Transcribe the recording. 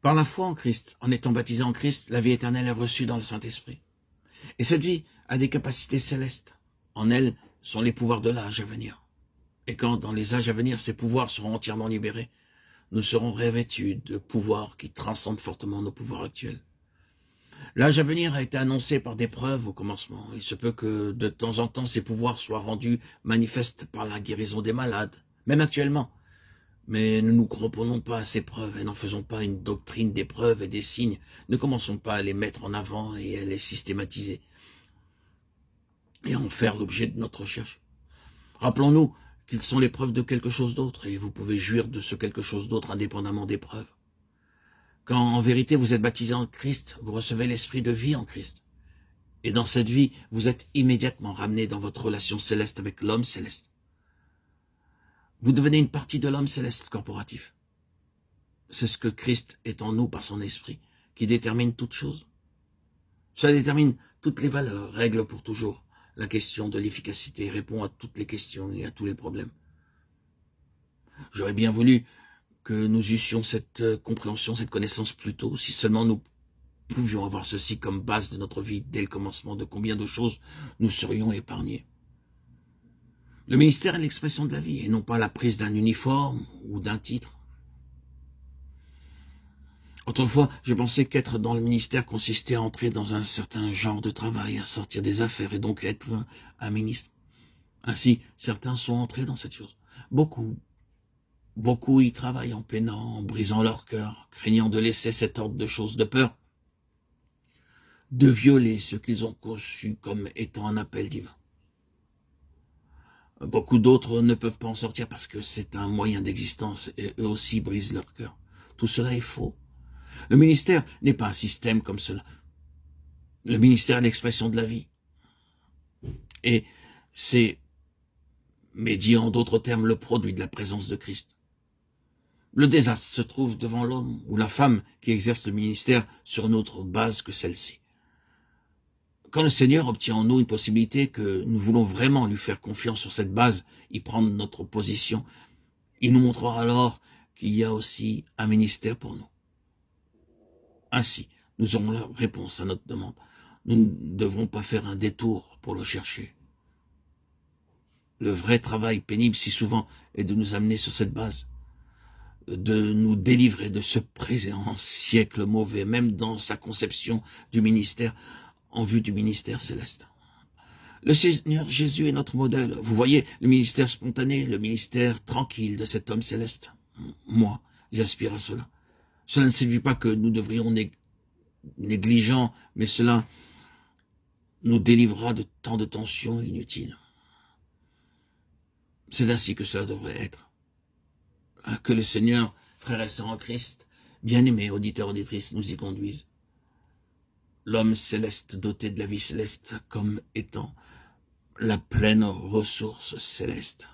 Par la foi en Christ, en étant baptisé en Christ, la vie éternelle est reçue dans le Saint-Esprit. Et cette vie a des capacités célestes. En elle sont les pouvoirs de l'âge à venir. Et quand, dans les âges à venir, ces pouvoirs seront entièrement libérés, nous serons revêtus de pouvoirs qui transcendent fortement nos pouvoirs actuels. L'âge à venir a été annoncé par des preuves au commencement. Il se peut que de temps en temps ces pouvoirs soient rendus manifestes par la guérison des malades, même actuellement. Mais ne nous cramponnons pas à ces preuves et n'en faisons pas une doctrine des preuves et des signes. Ne commençons pas à les mettre en avant et à les systématiser et à en faire l'objet de notre recherche. Rappelons-nous qu'ils sont les preuves de quelque chose d'autre et vous pouvez jouir de ce quelque chose d'autre indépendamment des preuves. Quand en vérité vous êtes baptisé en Christ, vous recevez l'esprit de vie en Christ. Et dans cette vie, vous êtes immédiatement ramené dans votre relation céleste avec l'homme céleste. Vous devenez une partie de l'homme céleste corporatif. C'est ce que Christ est en nous par son esprit, qui détermine toutes choses. Cela détermine toutes les valeurs, règle pour toujours la question de l'efficacité, répond à toutes les questions et à tous les problèmes. J'aurais bien voulu que nous eussions cette compréhension, cette connaissance plus tôt, si seulement nous pouvions avoir ceci comme base de notre vie dès le commencement, de combien de choses nous serions épargnés. Le ministère est l'expression de la vie, et non pas la prise d'un uniforme ou d'un titre. Autrefois, je pensais qu'être dans le ministère consistait à entrer dans un certain genre de travail, à sortir des affaires, et donc être un ministre. Ainsi, certains sont entrés dans cette chose. Beaucoup y travaillent en peinant, en brisant leur cœur, craignant de laisser cet ordre de choses, de peur de violer ce qu'ils ont conçu comme étant un appel divin. Beaucoup d'autres ne peuvent pas en sortir parce que c'est un moyen d'existence et eux aussi brisent leur cœur. Tout cela est faux. Le ministère n'est pas un système comme cela. Le ministère est l'expression de la vie. Et c'est, mais dit en d'autres termes, le produit de la présence de Christ. Le désastre se trouve devant l'homme ou la femme qui exerce le ministère sur une autre base que celle-ci. Quand le Seigneur obtient en nous une possibilité que nous voulons vraiment lui faire confiance sur cette base, y prendre notre position, il nous montrera alors qu'il y a aussi un ministère pour nous. Ainsi, nous aurons la réponse à notre demande. Nous ne devrons pas faire un détour pour le chercher. Le vrai travail pénible, si souvent, est de nous amener sur cette base, de nous délivrer de ce présent siècle mauvais, même dans sa conception du ministère, en vue du ministère céleste. Le Seigneur Jésus est notre modèle. Vous voyez, le ministère spontané, le ministère tranquille de cet homme céleste. Moi, j'aspire à cela. Cela ne signifie pas que nous devrions négligents, mais cela nous délivrera de tant de tensions inutiles. C'est ainsi que cela devrait être. Que le Seigneur, frères et sœurs en Christ, bien-aimés, auditeurs, auditrices, nous y conduise. L'homme céleste doté de la vie céleste comme étant la pleine ressource céleste.